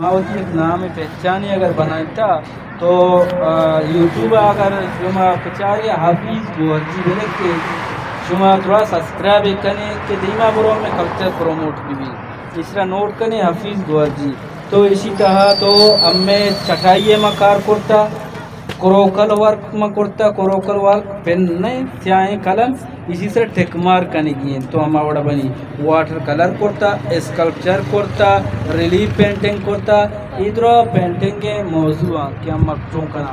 मावती एक नाम पहचानी अगर बनाता तो यूट्यूब अगर शुमा पचारी हाफिज गोहरजी बोले कि शुमा थोड़ा सब्सक्राइब करने के दीमा बुरो में कल्चर प्रोमोट भी तीसरा नोट करने हाफिज गोहरजी। तो इसी तरह तो अब मैं चटाइए में कार करता क्रोकल वर्क में करता क्रोकल वर्क पेन नहीं स्याही कलम इसी से टेकमार कनेगी तो हम आवड़ा बनी वाटर कलर करता स्कल्पचर करता रिलीफ पेंटिंग करता इधर पेंटिंग के मौजू कि हम मक्चों का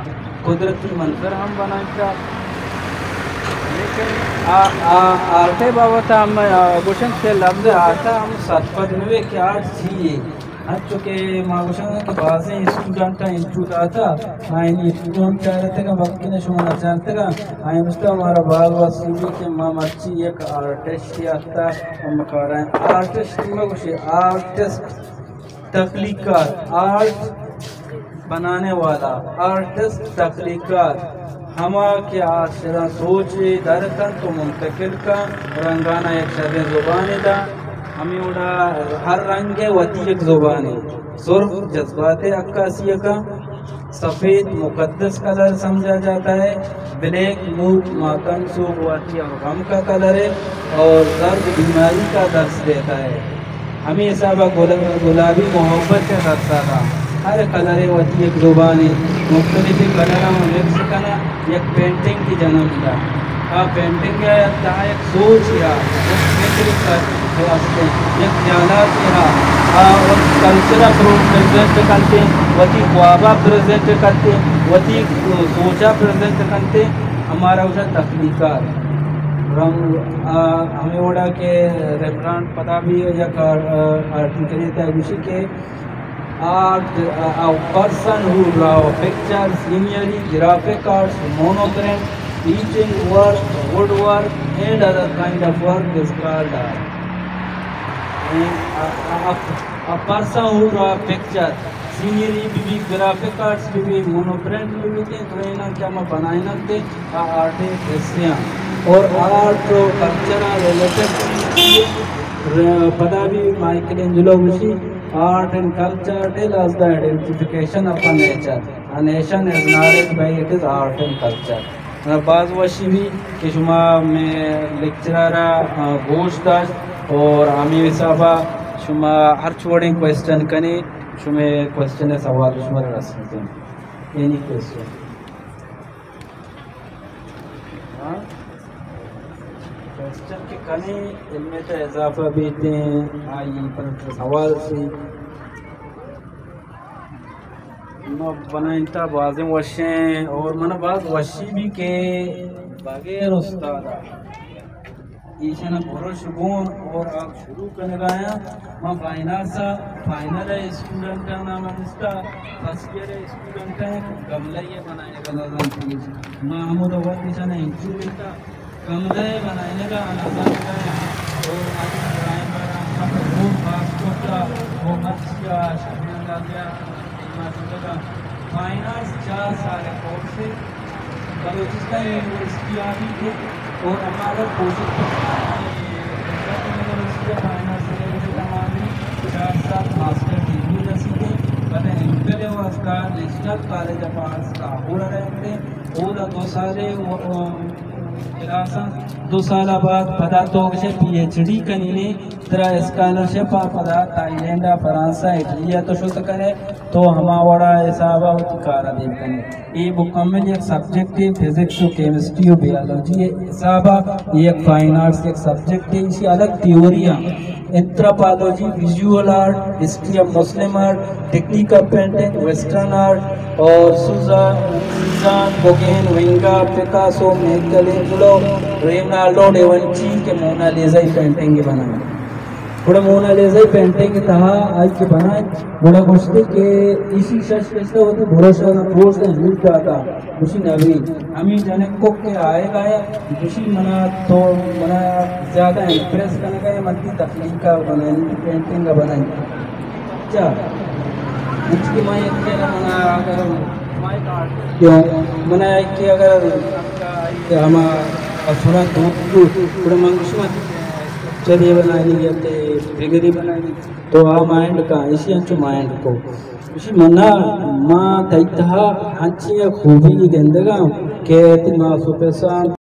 कुदरती मंजर हम बनाता लेकिन आर्टे बाबत हम क्वेश्चन से लफ्ज आता हम सतपद में क्या चाहिए चूँकि मागोशन के बाद स्टूडेंट इंस्टीट्यूट आता आइन स्टूडेंट चाहते का वक्त ने शुमार जानते का आइन उसका हमारा बाल वसीली के माम अच्छी एक आर्टिस्ट आता हम कह रहे हैं आर्टिस्ट में कुछ आर्टिस्ट तख्लीकात आर्ट बनाने वाला आर्टिस्ट तख्लीकात हमा के आशरा सोच दरकन तो मुंतकिल का रंगाना एक शब्द ज़ुबान दा हमें उड़ा हर रंग है वती एक ज़ुबान है सुर्ख जज्बात अक्कासी का सफ़ेद मुक़द्दस कलर समझा जाता है ब्लैक मूड मातम सूख वाती और गम का कलर है और दर्द बीमारी का दर्स देता है हमें सब गुलाबी मोहब्बत का दर्सा था हर कलर वती एक ज़ुबान है मुख्तलिफ कलर मिक्स करना एक पेंटिंग की जन्म था पेंटिंग एक सोच या एक ख्यालात और कल्चर प्रेजेंट करते वती ख्वाबा प्रेजेंट करते वती सोचा प्रेजेंट करते हमारा उसे तख्लीकात हमें उड़ा के रेफरेंट पता भी या आर्टिकल के art a person who draw pictures, scenery, graphic arts, monochrome, teaching work, woodwork and other kind of work is called art. And a person who draw picture, scenery भी graphic arts भी monochrome भी तो इन्हें क्या मैं बनाए ना थे आर्ट हिस्सियाँ और आर्ट तो कल्चर रिलेटेड पता भी माइकल एंजेलो उसी art and culture tell us the identification of a nature. A nation is nourished by its art and culture. बाज़ वशी भी कि शुमा में लेक्चरारा गोश्त दाश्त और आमी साहबा शुमा हर छोड़े क्वेश्चन कने शुमे क्वेश्चन है सवाल शुमा रस्ते हैं एनी क्वेश्चन क्वेश्चन के कने इनमें तो इजाफा भी थे आई पर सवाल से न बनाइता बाज़ वशें और मन बाज़ वशी भी के बगैर उस्ताद ईशन भरोश गुण और आप शुरू करने गया मैं फाइनल है स्टूडेंट का नाम इसका फर्स्ट ईयर है स्टूडेंट है गमला ये बनाने का नज़र प्लीज महमूद वक्त ईशन इंटरव्यू का कमरे बनाने का नज़र है और आज खूब खास कोटा वो मच्छिया शमील का गया फाइनेंस 4 साल कोर्स से बलूचिस्तान यूनिवर्सिटी आ भी थे और हमारा कोशिश यूनिवर्सिटी फाइनेंस से तमाम 4 साल मास्टर डिग्री रसीदे बने इंपीरियल का नेशनल कॉलेज ऑफ आर्ट्स का पूरा रहते और 2 साल दो साल बाद पता तो PhD कनीने तरह स्कॉलरशिप पदा थाईलैंड फ्रांसा इटली तो शुद्ध करे तो हमारा हिसाबा कारा देव कने ये मुकम्मल एक सब्जेक्ट है फिजिक्स केमिस्ट्री और बायोलॉजी है हिसाबा एक फाइन आर्ट्स एक सब्जेक्ट है इसी अलग थ्योरियाँ anthropology visual art history of Muslim art technique of painting western art और सुजान बोगेन विंगा पिकासो माइकलएंजेलो रेनाल्डो डेविंची के मोनालिसा पेंटिंग बनाए बड़ा मोनालिसा पेंटिंग तहा आज के बनाए बड़ा गुस्ते के इसी शख्स कैसे होते भरोसा ना भरोसा झूठ जाता उसी नबी हमें जाने को के आएगा या उसी मना तो मना ज़्यादा इम्प्रेस करने का मनती तकलीफ का बनाए पेंटिंग का बनाए क्या इसकी मैं के मना अगर क्यों मना कि अगर हम अफरा तो बड़ा मंगुश मत چلیے بنائی یا بگری بنائی تو آ مائنڈ کا اسی انچو مائنڈ کو اسی منا ما تیتہا ہنچی خوبی گندگا کہ تی ما سو پیسان